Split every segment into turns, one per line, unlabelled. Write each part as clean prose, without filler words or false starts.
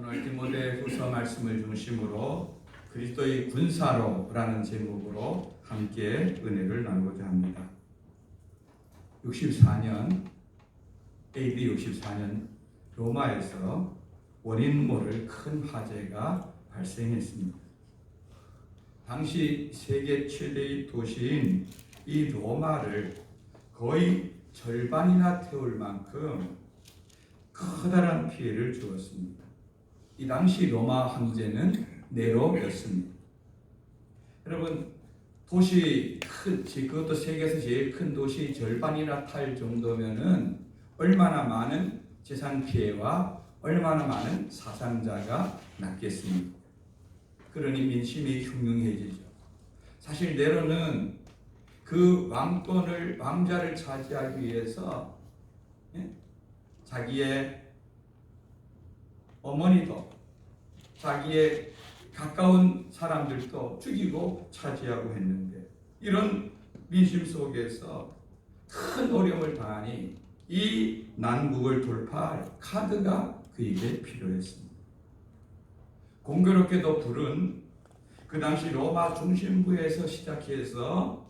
오늘 디모데후서 말씀을 중심으로 그리스도의 군사로라는 제목으로 함께 은혜를 나누고자 합니다. 64년 AD 64년 로마에서 원인 모를 큰 화재가 발생했습니다. 당시 세계 최대의 도시인 이 로마를 거의 절반이나 태울 만큼 커다란 피해를 주었습니다. 이 당시 로마 황제는 네로였습니다. 여러분, 도시 그것도 세계에서 제일 큰 도시 절반이나 탈 정도면은 얼마나 많은 재산 피해와 얼마나 많은 사상자가 났겠습니까? 그러니 민심이 흉흉해지죠. 사실 네로는 그 왕자를 차지하기 위해서 자기의 어머니도 자기의 가까운 사람들도 죽이고 차지하고 했는데, 이런 민심 속에서 큰 어려움을 당하니 이 난국을 돌파할 카드가 그에게 필요했습니다. 공교롭게도 불은 그 당시 로마 중심부에서 시작해서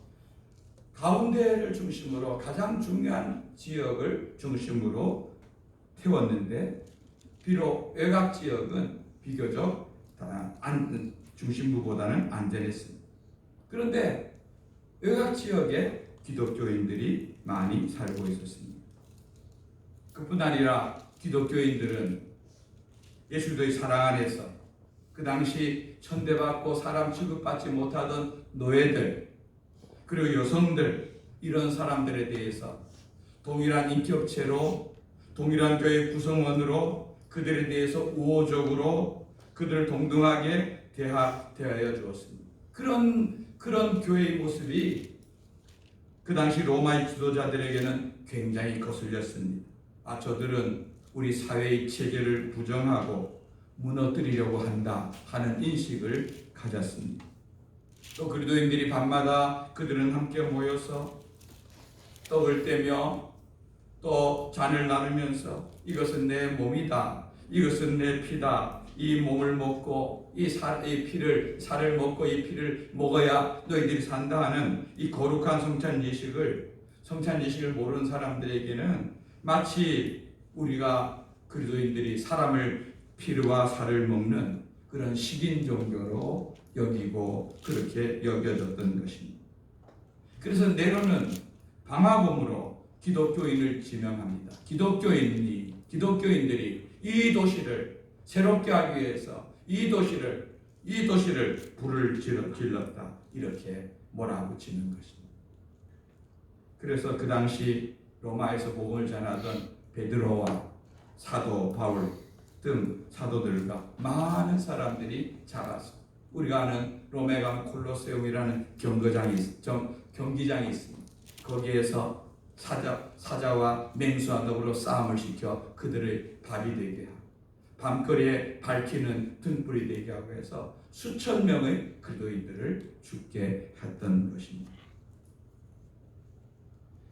가운데를 중심으로 가장 중요한 지역을 중심으로 태웠는데, 비록 외곽 지역은 비교적 중심부보다는 안전했습니다. 그런데 외곽 지역에 기독교인들이 많이 살고 있었습니다. 그뿐 아니라 기독교인들은 예수도의 사랑 안에서 그 당시 천대받고 사람 취급받지 못하던 노예들 그리고 여성들, 이런 사람들에 대해서 동일한 인격체로 동일한 교회 구성원으로 그들에 대해서 우호적으로 그들을 동등하게 대하여 주었습니다. 그런 교회의 모습이 그 당시 로마의 지도자들에게는 굉장히 거슬렸습니다. 저들은 우리 사회의 체계를 부정하고 무너뜨리려고 한다 하는 인식을 가졌습니다. 또 그리스도인들이 밤마다 그들은 함께 모여서 떡을 떼며 또 잔을 나누면서 이것은 내 몸이다, 이것은 내 피다, 이 몸을 먹고 이 살을 먹고 이 피를 먹어야 너희들이 산다 하는 이 거룩한 성찬 예식을 모르는 사람들에게는 마치 우리가 그리스도인들이 사람을 피와 살을 먹는 그런 식인 종교로 여기고 그렇게 여겨졌던 것입니다. 그래서 네로는 방화범으로 기독교인을 지명합니다. 기독교인들이 이 도시를 새롭게 하기 위해서 이 도시를 불을 질렀다, 이렇게 몰아붙이는 것입니다. 그래서 그 당시 로마에서 복음을 전하던 베드로와 사도 바울 등 사도들과 많은 사람들이 자라서 우리가 아는 로마에 가면 콜로세움이라는 경기장이 있습니다. 거기에서 사자와 맹수와 더불어 싸움을 시켜 그들의 밥이 되게 하고 밤거리에 밝히는 등불이 되게 하고 해서 수천 명의 그리스도인들을 죽게 했던 것입니다.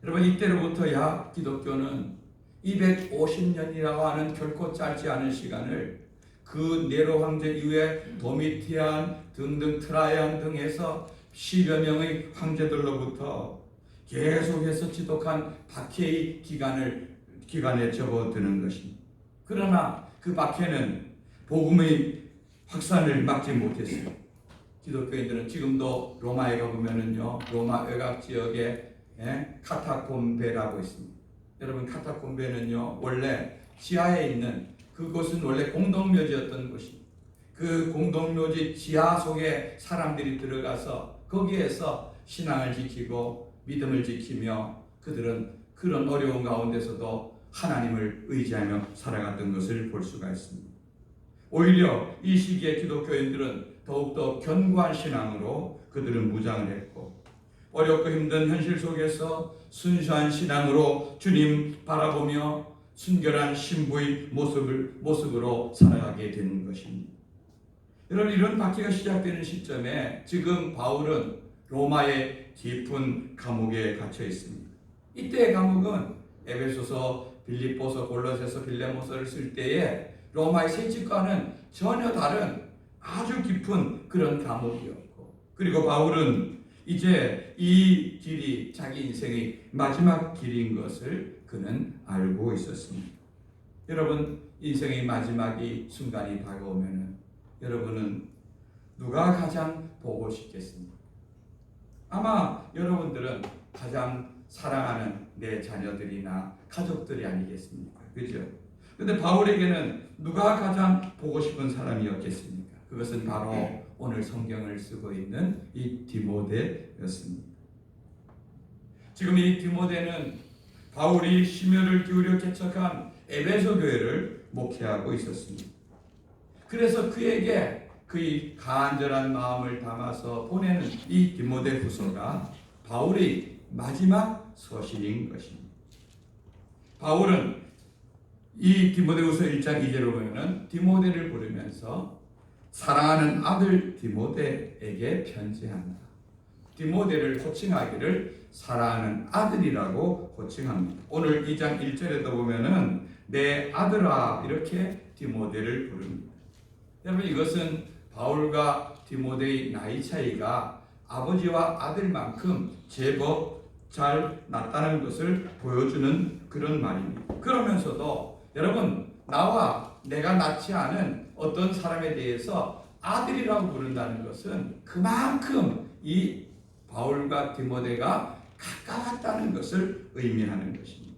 여러분, 이때로부터야 기독교는 250년이라고 하는 결코 짧지 않은 시간을 그 네로 황제 이후에 도미티안 등등 트라이안 등에서 10여 명의 황제들로부터 계속해서 지독한 박해의 기간에 접어드는 것입니다. 그러나 그 박해는 복음의 확산을 막지 못했습니다. 기독교인들은 지금도 로마에 가보면은요, 로마 외곽 지역에 카타콤베라고 있습니다. 여러분, 카타콤베는요 원래 지하에 있는 그곳은 원래 공동묘지였던 곳입니다. 그 공동묘지 지하 속에 사람들이 들어가서 거기에서 신앙을 지키고 믿음을 지키며 그들은 그런 어려운 가운데서도 하나님을 의지하며 살아갔던 것을 볼 수가 있습니다. 오히려 이 시기에 기독교인들은 더욱더 견고한 신앙으로 그들은 무장을 했고, 어렵고 힘든 현실 속에서 순수한 신앙으로 주님 바라보며 순결한 신부의 모습으로 살아가게 되는 것입니다. 여러분, 이런 박해가 시작되는 시점에 지금 바울은 로마의 깊은 감옥에 갇혀 있습니다. 이때의 감옥은 에베소서, 빌립보서, 골로새서, 빌레몬서를 쓸 때에 로마의 새 집과는 전혀 다른 아주 깊은 그런 감옥이었고, 그리고 바울은 이제 이 길이 자기 인생의 마지막 길인 것을 그는 알고 있었습니다. 여러분, 인생의 마지막이 순간이 다가오면은 여러분은 누가 가장 보고 싶겠습니까? 아마 여러분들은 가장 사랑하는 내 자녀들이나 가족들이 아니겠습니까? 그죠? 근데 바울에게는 누가 가장 보고 싶은 사람이었겠습니까? 그것은 바로 오늘 성경을 쓰고 있는 이 디모데였습니다. 지금 이 디모데는 바울이 심혈을 기울여 개척한 에베소 교회를 목회하고 있었습니다. 그래서 그에게 그의 간절한 마음을 담아서 보내는 이 디모데 후서가 바울의 마지막 서신인 것입니다. 바울은 이 디모데후서 1장 2절을 보면은 디모데를 부르면서 사랑하는 아들 디모데에게 편지한다. 디모데를 호칭하기를 사랑하는 아들이라고 호칭합니다. 오늘 2장 1절에도 보면은 내 아들아 이렇게 디모데를 부릅니다. 여러분, 이것은 바울과 디모데의 나이 차이가 아버지와 아들만큼 제법 잘 났다는 것을 보여주는 그런 말입니다. 그러면서도 여러분, 나와 내가 낳지 않은 어떤 사람에 대해서 아들이라고 부른다는 것은 그만큼 이 바울과 디모데가 가까웠다는 것을 의미하는 것입니다.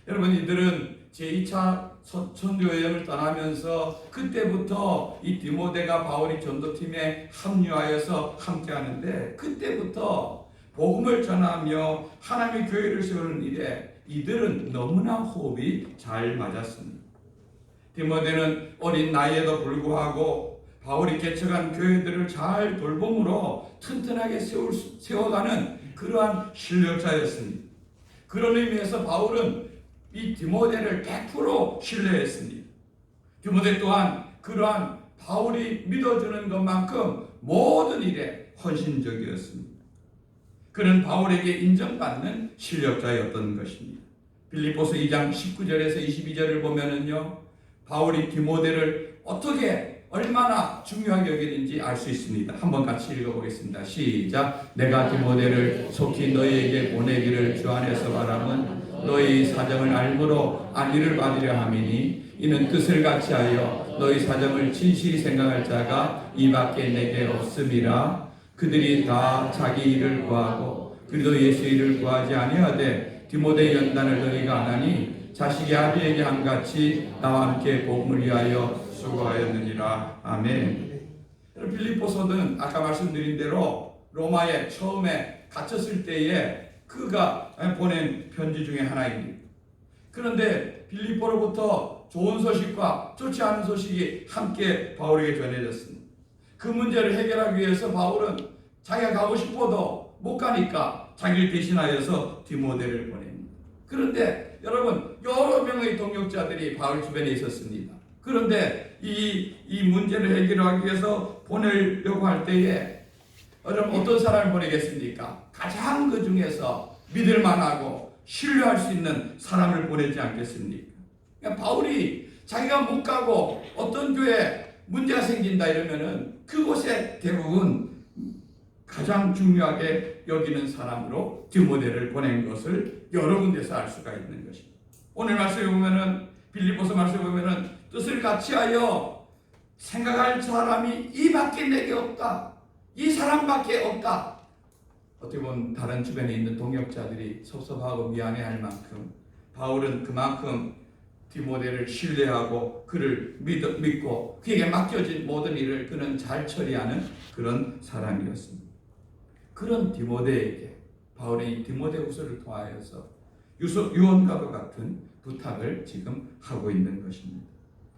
여러분, 이들은 제2차 선교 여행을 떠나면서 그때부터 이 디모데가 바울이 전도팀에 합류하여서 함께하는데, 그때부터 복음을 전하며 하나님의 교회를 세우는 일에 이들은 너무나 호흡이 잘 맞았습니다. 디모데는 어린 나이에도 불구하고 바울이 개척한 교회들을 잘 돌봄으로 튼튼하게 세워가는 그러한 실력자였습니다. 그런 의미에서 바울은 이 디모데를 100% 신뢰했습니다. 디모데 또한 그러한 바울이 믿어주는 것만큼 모든 일에 헌신적이었습니다. 그는 바울에게 인정받는 실력자였던 것입니다. 빌립보서 2장 19절에서 22절을 보면은요, 바울이 디모데를 어떻게 얼마나 중요하게 여기는지 알 수 있습니다. 한번 같이 읽어보겠습니다. 시작. 내가 디모데를 속히 너희에게 보내기를 주 안에서 바람은 너희 사정을 알므로 안위를 받으려 함이니, 이는 뜻을 같이 하여 너희 사정을 진실히 생각할 자가 이밖에 내게 없음이라. 그들이 다 자기 일을 구하고 그리도 예수 일을 구하지 아니하되 디모데 연단을 너희가 안 하니 자식이 아비에게 함같이 나와 함께 복음을 위하여 수고하였느니라. 아멘. 빌립보서는 아까 말씀드린 대로 로마에 처음에 갇혔을 때에 그가 보낸 편지 중에 하나입니다. 그런데 빌립보로부터 좋은 소식과 좋지 않은 소식이 함께 바울에게 전해졌습니다. 그 문제를 해결하기 위해서 바울은 자기가 가고 싶어도 못 가니까 자기를 대신하여서 디모데를 보냅니다. 그런데 여러분, 여러 명의 동역자들이 바울 주변에 있었습니다. 그런데 이 문제를 해결하기 위해서 보내려고 할 때에 여러분, 어떤 사람을 보내겠습니까? 가장 그 중에서 믿을 만하고 신뢰할 수 있는 사람을 보내지 않겠습니까? 그러니까 바울이 자기가 못 가고 어떤 교회에 문제가 생긴다 이러면은 그곳에 대부분 가장 중요하게 여기는 사람으로 디모데를 보낸 것을 여러 군데서 알 수가 있는 것입니다. 오늘 말씀에 보면은, 빌립보서 말씀에 보면은 뜻을 같이 하여 생각할 사람이 이밖에 내게 없다. 이 사람밖에 없다. 어떻게 보면 다른 주변에 있는 동역자들이 섭섭하고 미안해할 만큼 바울은 그만큼 디모데를 신뢰하고 그를 믿고 그에게 맡겨진 모든 일을 그는 잘 처리하는 그런 사람이었습니다. 그런 디모데에게 바울이 디모데후서를 통하여서 유언과도 같은 부탁을 지금 하고 있는 것입니다.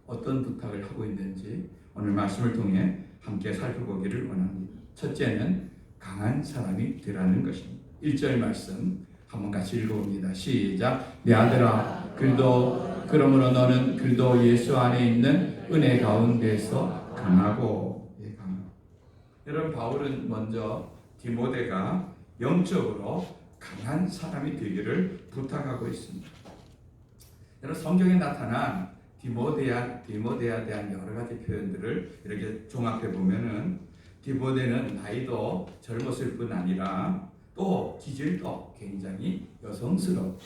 어떤 부탁을 하고 있는지 오늘 말씀을 통해 함께 살펴보기를 원합니다. 첫째는 강한 사람이 되라는 것입니다. 1절 말씀 한번 같이 읽어봅니다. 시작. 내 아들아, 그러므로 너는 그리스도 예수 안에 있는 은혜 가운데서 강하고. 여러분, 바울은 먼저 디모데가 영적으로 강한 사람이 되기를 부탁하고 있습니다. 여러분, 성경에 나타난 디모데에 대한 여러 가지 표현들을 이렇게 종합해 보면은 디모데는 나이도 젊었을 뿐 아니라 또 기질도 굉장히 여성스럽고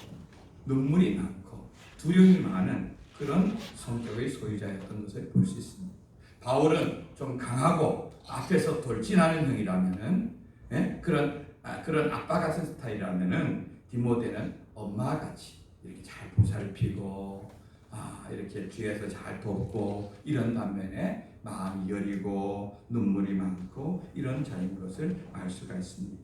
눈물이 많고 두려움이 많은 그런 성격의 소유자였던 것을 볼 수 있습니다. 바울은 좀 강하고 앞에서 돌진하는 형이라면은 그런 아빠 같은 스타일이라면은 디모데는 엄마 같이 이렇게 잘 보살피고 이렇게 뒤에서 잘 돕고 이런 반면에 마음이 여리고 눈물이 많고 이런 자인 것을 알 수가 있습니다.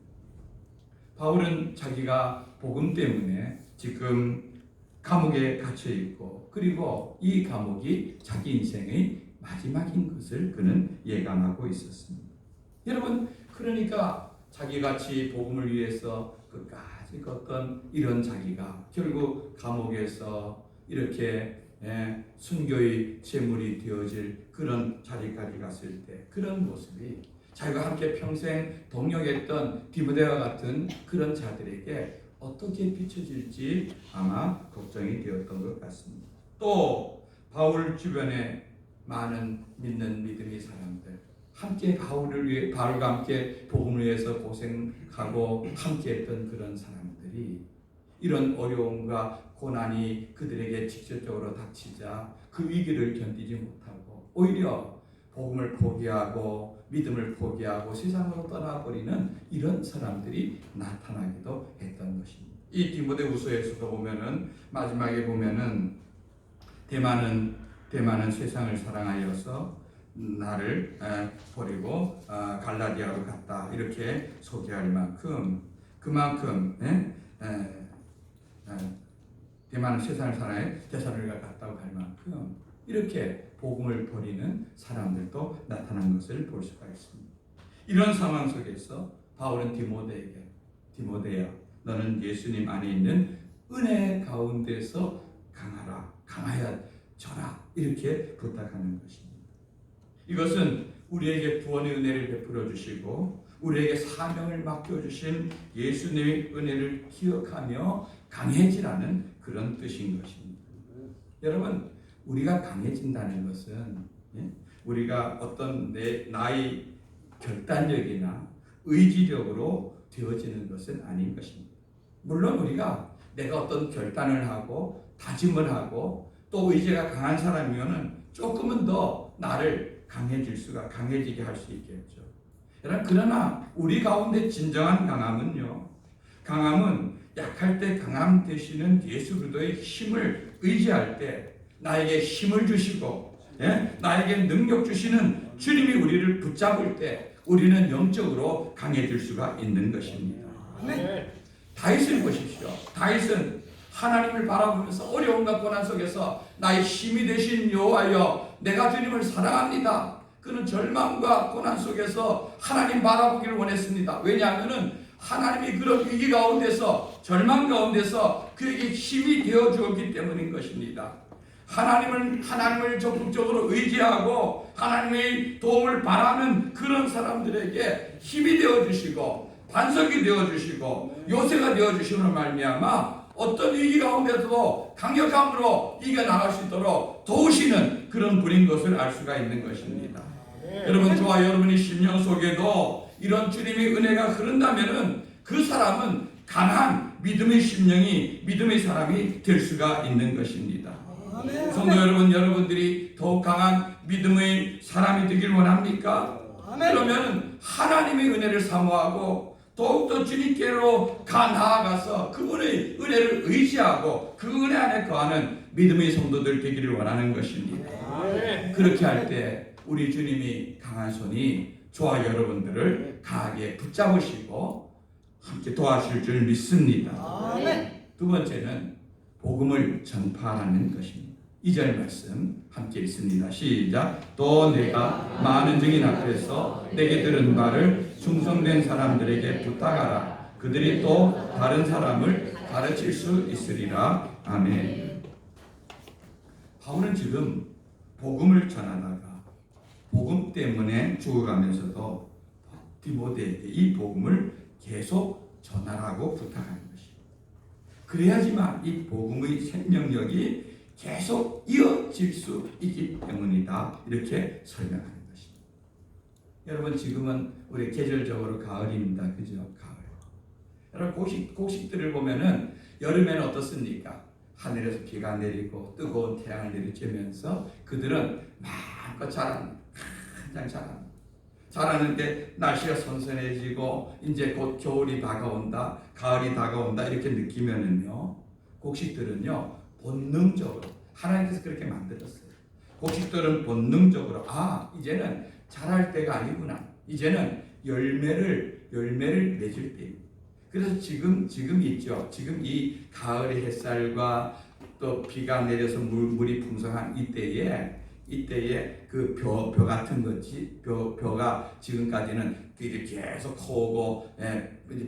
바울은 자기가 복음 때문에 지금 감옥에 갇혀 있고 그리고 이 감옥이 자기 인생의 마지막인 것을 그는 예감하고 있었습니다. 여러분, 그러니까 자기같이 복음을 위해서 끝까지 걷던 이런 자기가 결국 감옥에서 이렇게 순교의 제물이 되어질 그런 자리까지 갔을 때 그런 모습이 자기가 함께 평생 동역했던 디모데와 같은 그런 자들에게 어떻게 비춰질지 아마 걱정이 되었던 것 같습니다. 또 바울 주변에 많은 믿는 믿음의 사람들, 함께 바울과 함께 복음을 위해서 고생하고 함께했던 그런 사람들이 이런 어려움과 고난이 그들에게 직접적으로 닥치자 그 위기를 견디지 못하고 오히려 복음을 포기하고 믿음을 포기하고 세상으로 떠나버리는 이런 사람들이 나타나기도 했던 것입니다. 이 디모데후서에서도 보면은 마지막에 보면은 대만은 세상을 사랑하여서 나를 버리고 갈라디아로 갔다 이렇게 소개할 만큼 그만큼 대만은 세상을 사랑해 데살로니가 갔다고 할 만큼 이렇게 복음을 버리는 사람들도 나타난 것을 볼 수가 있습니다. 이런 상황 속에서 바울은 디모데에게 디모데야 너는 예수님 안에 있는 은혜 가운데서 강하여져라 이렇게 부탁하는 것입니다. 이것은 우리에게 구원의 은혜를 베풀어 주시고 우리에게 사명을 맡겨주신 예수님의 은혜를 기억하며 강해지라는 그런 뜻인 것입니다. 여러분, 우리가 강해진다는 것은 우리가 어떤 나의 결단력이나 의지력으로 되어지는 것은 아닌 것입니다. 물론 우리가 내가 어떤 결단을 하고 다짐을 하고 또 의지가 강한 사람이면은 조금은 더 나를 강해지게 할 수 있겠죠. 그러나 우리 가운데 진정한 강함은 약할 때 강함 되시는 예수 그리스도의 힘을 의지할 때 나에게 힘을 주시고 나에게 능력 주시는 주님이 우리를 붙잡을 때 우리는 영적으로 강해질 수가 있는 것입니다. 다윗을 보십시오. 다윗은 하나님을 바라보면서 어려움과 고난 속에서 나의 힘이 되신 여호와여 내가 주님을 사랑합니다. 그는 절망과 고난 속에서 하나님 바라보기를 원했습니다. 왜냐하면 하나님이 그런 위기 가운데서 절망 가운데서 그에게 힘이 되어 주었기 때문인 것입니다. 하나님을 적극적으로 의지하고 하나님의 도움을 바라는 그런 사람들에게 힘이 되어 주시고 반석이 되어 주시고 요새가 되어 주시는 말미암아 어떤 위기 가운데서도 강력함으로 이겨나갈 수 있도록 도우시는 그런 분인 것을 알 수가 있는 것입니다. 여러분, 저와 여러분의 심령 속에도 이런 주님의 은혜가 흐른다면은 그 사람은 강한 믿음의 사람이 될 수가 있는 것입니다. 성도 여러분, 여러분들이 더욱 강한 믿음의 사람이 되길 원합니까? 그러면 하나님의 은혜를 사모하고 더욱더 주님께로 나아가서 그분의 은혜를 의지하고 그 은혜 안에 거하는 믿음의 성도들 되기를 원하는 것입니다. 그렇게 할 때 우리 주님이 강한 손이 저와 여러분들을 강하게 붙잡으시고 함께 도와줄 줄 믿습니다. 두 번째는 복음을 전파하는 것입니다. 2절 말씀 함께 읽습니다. 시작. 또 내가 많은 증인 앞에서 내게 들은 바를 충성된 사람들에게 부탁하라. 그들이 또 다른 사람을 가르칠 수 있으리라. 아멘. 바울은 지금 복음을 전하다가 복음 때문에 죽어가면서도 디모데에게 이 복음을 계속 전하라고 부탁하는 것입니다. 그래야지만 이 복음의 생명력이 계속 계속 이어질 수 있기 때문이다. 이렇게 설명하는 것입니다. 여러분 지금은 우리 계절적으로 가을입니다. 그죠? 가을. 여러분 곡식들을 보면은 여름에는 어떻습니까? 하늘에서 비가 내리고 뜨거운 태양을 내리쬐면서 그들은 마음껏 자랍니다. 한창 자랍니다. 자라는데 날씨가 선선해지고 이제 곧 겨울이 다가온다, 가을이 다가온다 이렇게 느끼면은요, 곡식들은요 본능적으로 하나님께서 그렇게 만들었어요. 곡식들은 본능적으로 이제는 자랄 때가 아니구나. 이제는 열매를 맺을 때입니다. 그래서 지금 있죠. 지금 이 가을의 햇살과 또 비가 내려서 물이 풍성한 이때에 그 벼 같은 것이 벼가 지금까지는 이렇게 계속 커오고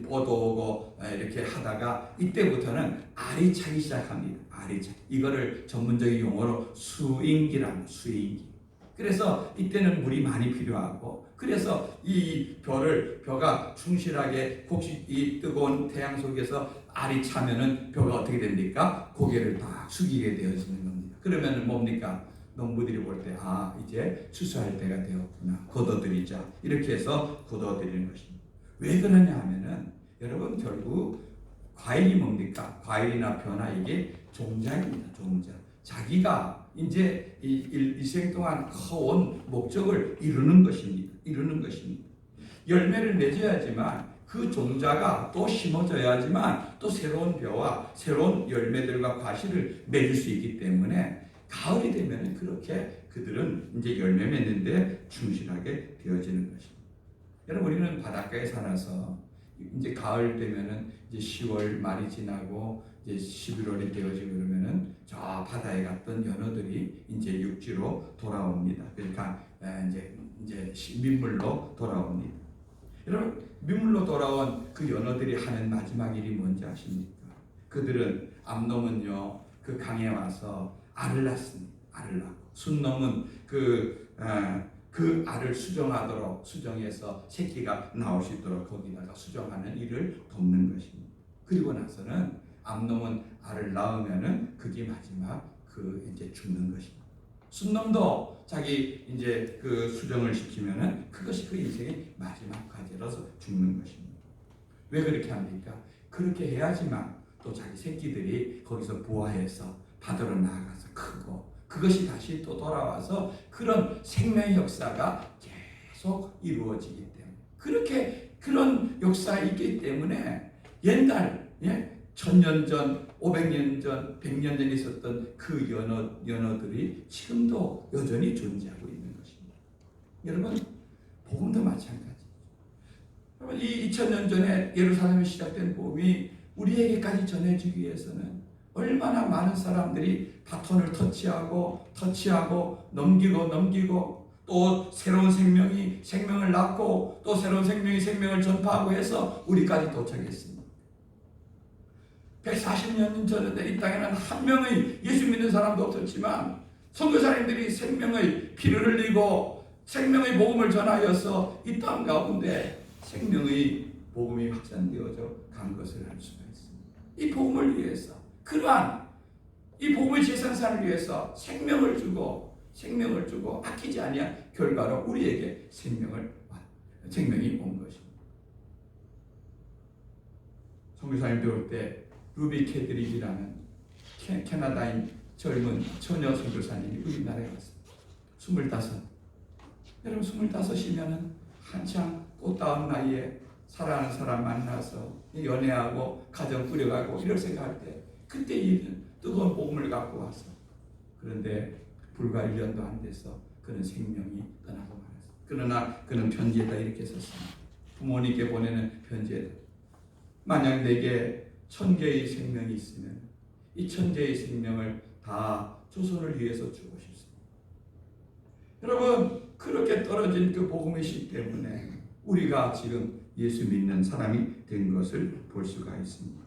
뻗어오고 이렇게 하다가 이때부터는 알이 차기 시작합니다. 알이 차. 이거를 전문적인 용어로 수인기라는 수인기. 그래서 이때는 물이 많이 필요하고 그래서 이 벼가 충실하게 이 뜨거운 태양 속에서 알이 차면은 벼가 어떻게 됩니까? 고개를 딱 숙이게 되어지는 겁니다. 그러면은 뭡니까? 농부들이 볼 때 이제 추수할 때가 되었구나. 걷어들이자. 이렇게 해서 걷어들이는 것입니다. 왜 그러냐 하면은 여러분 결국 과일이 뭡니까? 과일이나 벼나 이게 종자입니다. 종자. 자기가 이제 일생 동안 커온 목적을 이루는 것입니다. 열매를 맺어야지만 그 종자가 또 심어져야지만 또 새로운 벼와 새로운 열매들과 과실을 맺을 수 있기 때문에 가을이 되면 그렇게 그들은 이제 열매 맺는데 충실하게 되어지는 것입니다. 여러분 우리는 바닷가에 살아서 이제 가을 되면은 이제 10월 말이 지나고 이제 11월이 되어지고 그러면은 저 바다에 갔던 연어들이 이제 육지로 돌아옵니다. 그러니까 이제 민물로 돌아옵니다. 여러분 민물로 돌아온 그 연어들이 하는 마지막 일이 뭔지 아십니까? 그들은 암놈은요 그 강에 와서 알을 낳습니다. 알을 낳고 순놈은 그 알을 수정해서 새끼가 나올 수 있도록 거기다가 수정하는 일을 돕는 것입니다. 그리고 나서는 암놈은 알을 낳으면은 그게 마지막 이제 죽는 것입니다. 순놈도 자기 이제 그 수정을 시키면은 그것이 그 인생의 마지막 과제로서 죽는 것입니다. 왜 그렇게 합니까? 그렇게 해야지만 또 자기 새끼들이 거기서 부화해서 바다로 나아가서 크고 그것이 다시 또 돌아와서 그런 생명의 역사가 계속 이루어지기 때문에 그런 역사가 있기 때문에 옛날 1000년 전, 500년 전, 100년 전에 있었던 그 연어들이 지금도 여전히 존재하고 있는 것입니다. 여러분 복음도 마찬가지. 여러분 이 2000년 전에 예루살렘에 시작된 복음이 우리에게까지 전해지기 위해서는 얼마나 많은 사람들이 바톤을 터치하고 넘기고 또 새로운 생명을 낳고 또 새로운 생명이 생명을 전파하고 해서 우리까지 도착했습니다. 140년 전에 이 땅에는 한 명의 예수 믿는 사람도 없었지만 선교사님들이 생명의 피를 흘리고 생명의 복음을 전하여서 이 땅 가운데 생명의 복음이 확산되어져 간 것을 알 수가 있습니다. 이 복음을 위해서 그러한 이 복음의 재생산을 위해서 생명을 주고 아끼지 아니한 결과로 우리에게 생명이 온 것입니다. 선교사님 배울 때 루비 캐드릭이라는 캐나다인 젊은 처녀 선교사님이 우리나라에 왔습니다. 25. 여러분 25이면은 한창 꽃다운 나이에 사랑하는 사람 만나서 연애하고 가정 꾸려가고 이럴 생각할 때 그때 이 뜨거운 복음을 갖고 왔어. 그런데 불과 1년도 안 돼서 그는 생명이 떠나고 말았어. 그러나 그는 편지에다 이렇게 썼습니다. 부모님께 보내는 편지에다 만약 내게 1000개의 생명이 있으면 이 1000개의 생명을 다 조선을 위해서 주고 싶습니다. 여러분 그렇게 떨어진 그 복음이시기 때문에 우리가 지금 예수 믿는 사람이 된 것을 볼 수가 있습니다.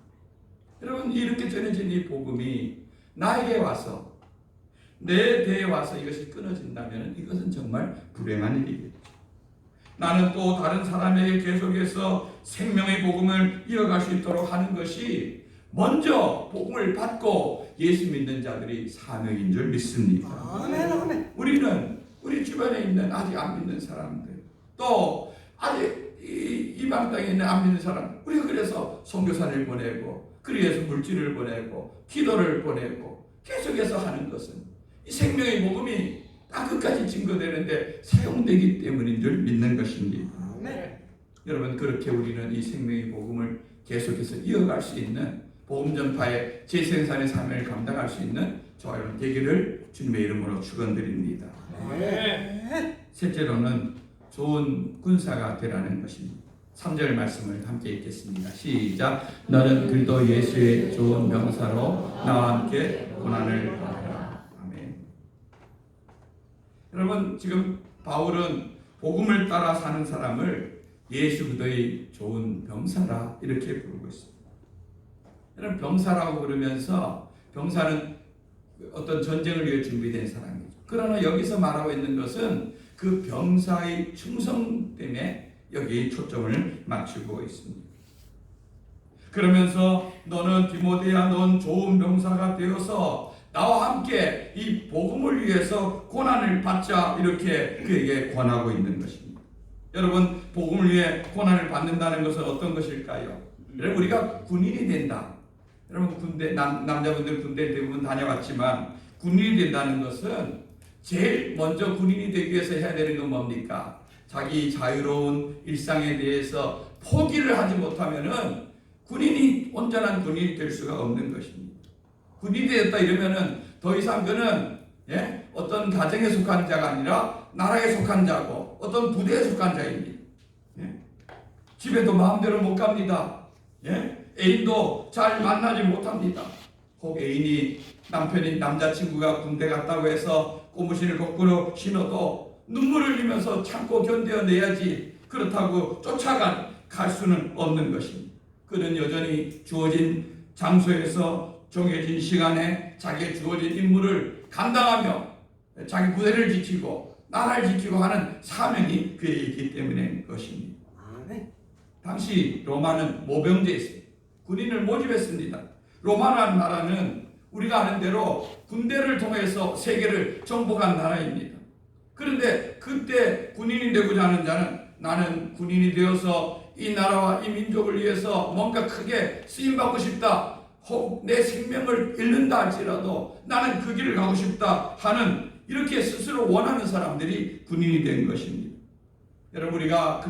여러분 이렇게 전해진 이 복음이 나에게 와서 내 대에 와서 이것이 끊어진다면 이것은 정말 불행한 일이겠죠. 나는 또 다른 사람에게 계속해서 생명의 복음을 이어갈 수 있도록 하는 것이 먼저 복음을 받고 예수 믿는 자들이 4명인 줄 믿습니다.
아멘.
우리는 우리 주변에 있는 아직 안 믿는 사람들, 또 아직 이방 땅에 있는 안 믿는 사람, 우리가 그래서 선교사를 보내고 그리 위해서 물질을 보내고 기도를 보내고 계속해서 하는 것은 이 생명의 복음이 끝까지 증거되는데 사용되기 때문인 줄 믿는 것입니다.
아멘.
여러분, 그렇게 우리는 이 생명의 복음을 계속해서 이어갈 수 있는 복음 전파의 재생산의 사명을 감당할 수 있는 저와 여러분 되기를 주님의 이름으로 축원드립니다.
아멘.
셋째로는 좋은 군사가 되라는 것입니다. 3절 말씀을 함께 읽겠습니다. 시작. 너는 그리스도 예수의 좋은 명사로 나와 함께 고난을 받으라. 아멘. 여러분, 지금 바울은 복음을 따라 사는 사람을 예수 그리스도의 좋은 병사라 이렇게 부르고 있습니다. 여러분, 병사라고 부르면서 병사는 어떤 전쟁을 위해 준비된 사람이죠. 그러나 여기서 말하고 있는 것은 그 병사의 충성 때문에 여기 초점을 맞추고 있습니다. 그러면서 너는 디모데야, 넌 좋은 병사가 되어서 나와 함께 이 복음을 위해서 고난을 받자 이렇게 그에게 권하고 있는 것입니다. 여러분, 복음을 위해 고난을 받는다는 것은 어떤 것일까요? 여러분, 우리가 군인이 된다. 여러분, 군대 남자분들 군대 대부분 다녀왔지만 군인이 된다는 것은 제일 먼저 군인이 되기 위해서 해야 되는 건 뭡니까? 자기 자유로운 일상에 대해서 포기를 하지 못하면은 군인이 온전한 군인이 될 수가 없는 것입니다. 군인이 되었다 이러면은 더 이상 그는 어떤 가정에 속한 자가 아니라 나라에 속한 자고 어떤 부대에 속한 자입니다. 집에도 마음대로 못 갑니다. 애인도 잘 만나지 못합니다. 혹 애인이 남편인 남자친구가 군대 갔다고 해서 고무신을 거꾸로 신어도 눈물을 흘리면서 참고 견뎌내야지 그렇다고 갈 수는 없는 것입니다. 그는 여전히 주어진 장소에서 정해진 시간에 자기의 주어진 임무를 감당하며 자기 부대를 지키고 나라를 지키고 하는 사명이 그에 있기 때문인 것입니다. 당시 로마는 모병제였어요. 군인을 모집했습니다. 로마라는 나라는 우리가 아는 대로 군대를 통해서 세계를 정복한 나라입니다. 그런데 그때 군인이 되고자 하는 자는 나는 군인이 되어서 이 나라와 이 민족을 위해서 뭔가 크게 쓰임받고 싶다. 혹 내 생명을 잃는다 할지라도 나는 그 길을 가고 싶다 하는 이렇게 스스로 원하는 사람들이 군인이 된 것입니다. 여러분, 우리가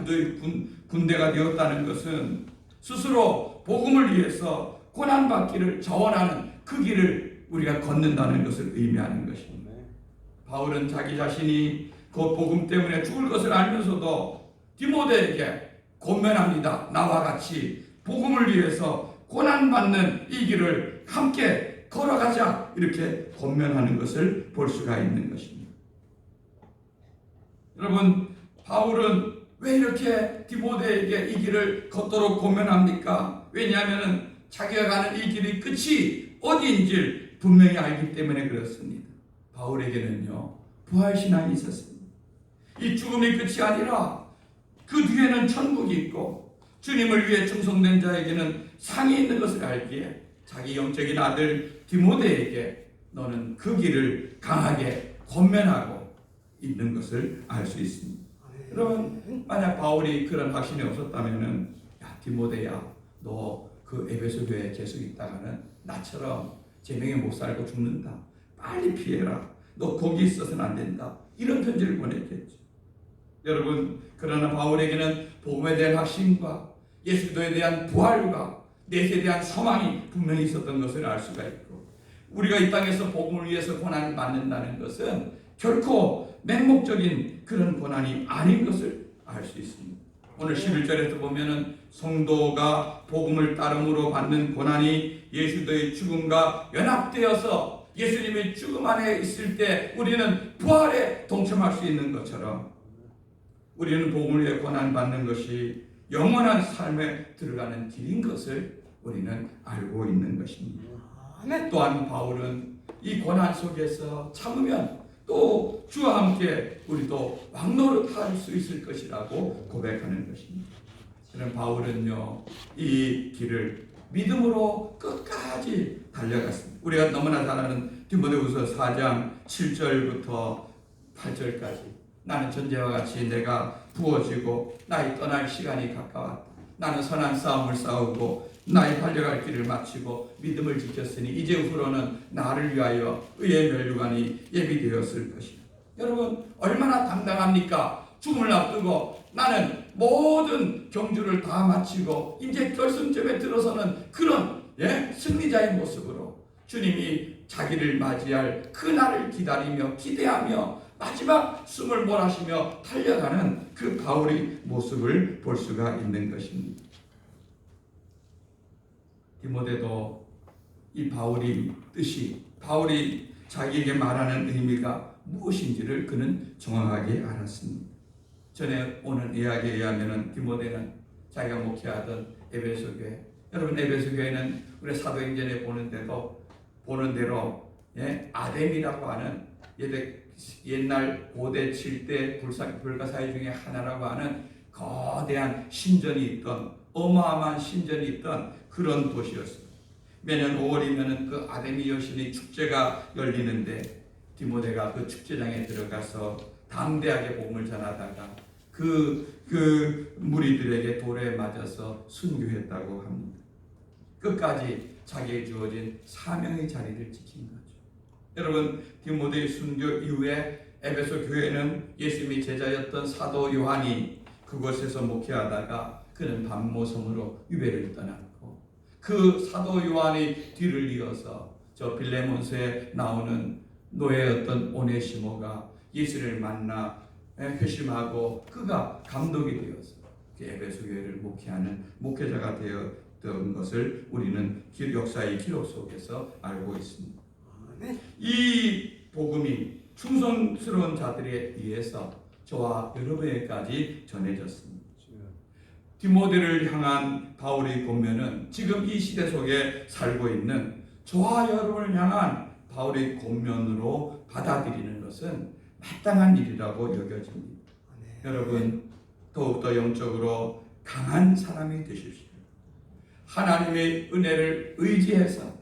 군대가 되었다는 것은 스스로 복음을 위해서 고난받기를 자원하는 그 길을 우리가 걷는다는 것을 의미하는 것입니다. 바울은 자기 자신이 그 복음 때문에 죽을 것을 알면서도 디모데에게 권면합니다. 나와 같이 복음을 위해서 고난받는 이 길을 함께 걸어가자 이렇게 권면하는 것을 볼 수가 있는 것입니다. 여러분, 바울은 왜 이렇게 디모데에게 이 길을 걷도록 권면합니까? 왜냐하면 자기가 가는 이 길의 끝이 어디인지 분명히 알기 때문에 그렇습니다. 바울에게는요, 부활신앙이 있었습니다. 이 죽음의 끝이 아니라 그 뒤에는 천국이 있고 주님을 위해 충성된 자에게는 상이 있는 것을 알기에 자기 영적인 아들 디모데에게 너는 그 길을 강하게 권면하고 있는 것을 알 수 있습니다. 여러분, 만약 바울이 그런 확신이 없었다면은 야, 디모데야, 너 그 에베소 교회에 계속 있다가는 나처럼 제명에 못 살고 죽는다. 빨리 피해라. 너 거기 있어서는 안 된다. 이런 편지를 보냈겠죠. 여러분, 그러나 바울에게는 복음에 대한 확신과 예수 그리스도에 대한 부활과 넷에 대한 소망이 분명히 있었던 것을 알 수가 있고, 우리가 이 땅에서 복음을 위해서 고난을 받는다는 것은 결코 맹목적인 그런 고난이 아닌 것을 알 수 있습니다. 오늘 11절에서 보면은 성도가 복음을 따름으로 받는 고난이 예수의 죽음과 연합되어서 예수님의 죽음 안에 있을 때 우리는 부활에 동참할 수 있는 것처럼 우리는 복음을 위해 고난받는 것이 영원한 삶에 들어가는 길인 것을 우리는 알고 있는 것입니다. 또한 바울은 이 고난 속에서 참으면 또 주와 함께 우리도 왕노릇할 수 있을 것이라고 고백하는 것입니다. 그럼 바울은요, 이 길을 믿음으로 끝까지 달려갔습니다. 우리가 너무나 잘 아는 디모데후서 4장 7절부터 8절까지 나는 전제와 같이 내가 부어지고 나의 떠날 시간이 가까웠다. 나는 선한 싸움을 싸우고 나의 달려갈 길을 마치고 믿음을 지켰으니 이제 후로는 나를 위하여 의의 멸류관이 예비되었을 것이다. 여러분 얼마나 당당합니까? 죽음을 앞두고 나는 모든 경주를 다 마치고 이제 결승점에 들어서는 그런 승리자의 모습으로 주님이 자기를 맞이할 그 날을 기다리며 기대하며 마지막 숨을 몰아쉬며 달려가는 그 바울의 모습을 볼 수가 있는 것입니다. 디모데도 이 바울의 뜻이 바울이 자기에게 말하는 의미가 무엇인지를 그는 정확하게 알았습니다. 전에 오는 이야기에 의하면 디모데는 자기가 목회하던 에베소 교회, 여러분 에베소 교회는 우리 사도행전에 보는 대로 아뎀이라고 하는 옛날 고대 7대 불가사의 중에 하나라고 하는 거대한 신전이 있던 어마어마한 신전이 있던 그런 도시였습니다. 매년 5월이면 그 아데미 여신의 축제가 열리는데 디모데가 그 축제장에 들어가서 담대하게 복음을 전하다가 그 무리들에게 돌에 맞아서 순교했다고 합니다. 끝까지 자기에게 주어진 사명의 자리를 지킨 거죠. 여러분 디모데의 순교 이후에 에베소 교회는 예수님의 제자였던 사도 요한이 그곳에서 목회하다가 그는 반모섬으로 유배를 떠났고 그 사도 요한의 뒤를 이어서 저 빌레몬서에 나오는 노예였던 오네시모가 예수를 만나 회심하고 그가 감독이 되어서 에베소 교회를 목회하는 목회자가 되었던 것을 우리는 역사의 기록 속에서 알고 있습니다. 이 복음이 충성스러운 자들에 의해서 저와 여러분에게까지 전해졌습니다. 디모데를 향한 바울의 권면은 지금 이 시대 속에 살고 있는 저와 여러분을 향한 바울의 권면으로 받아들이는 것은 마땅한 일이라고 여겨집니다. 여러분 더욱더 영적으로 강한 사람이 되십시오. 하나님의 은혜를 의지해서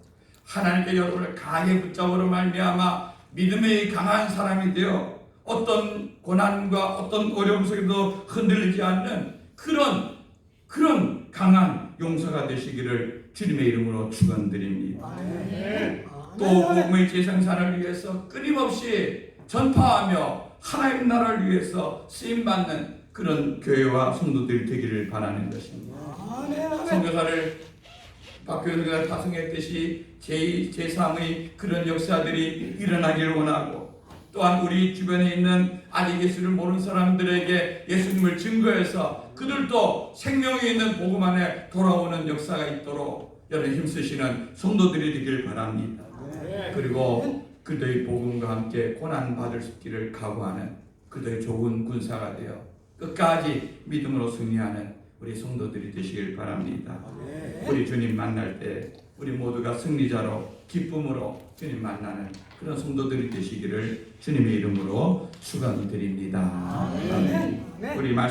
하나님께 여러분을 강하게 붙잡으로 말미암아 믿음의 강한 사람이 되어 어떤 고난과 어떤 어려움 속에도 흔들리지 않는 그런 강한 용사가 되시기를 주님의 이름으로 축원드립니다. 또 복음의 재생산을 위해서 끊임없이 전파하며 하나님 나라를 위해서 쓰임받는 그런 교회와 성도들이 되기를 바라는 것입니다. 선교사를 박교회가 파송했듯이 제2, 제3의 그런 역사들이 일어나기를 원하고 또한 우리 주변에 있는 아직 예수를 모르는 사람들에게 예수님을 증거해서 그들도 생명이 있는 복음 안에 돌아오는 역사가 있도록 여러분 힘쓰시는 성도들이 되길 바랍니다. 그리고 그들의 복음과 함께 고난받을 길을 각오하는 그들의 좋은 군사가 되어 끝까지 믿음으로 승리하는 우리 성도들이 되시길 바랍니다. 우리 주님 만날 때 우리 모두가 승리자로 기쁨으로 주님 만나는 그런 성도들이 되시기를 주님의 이름으로 축원드립니다. 아멘. 우리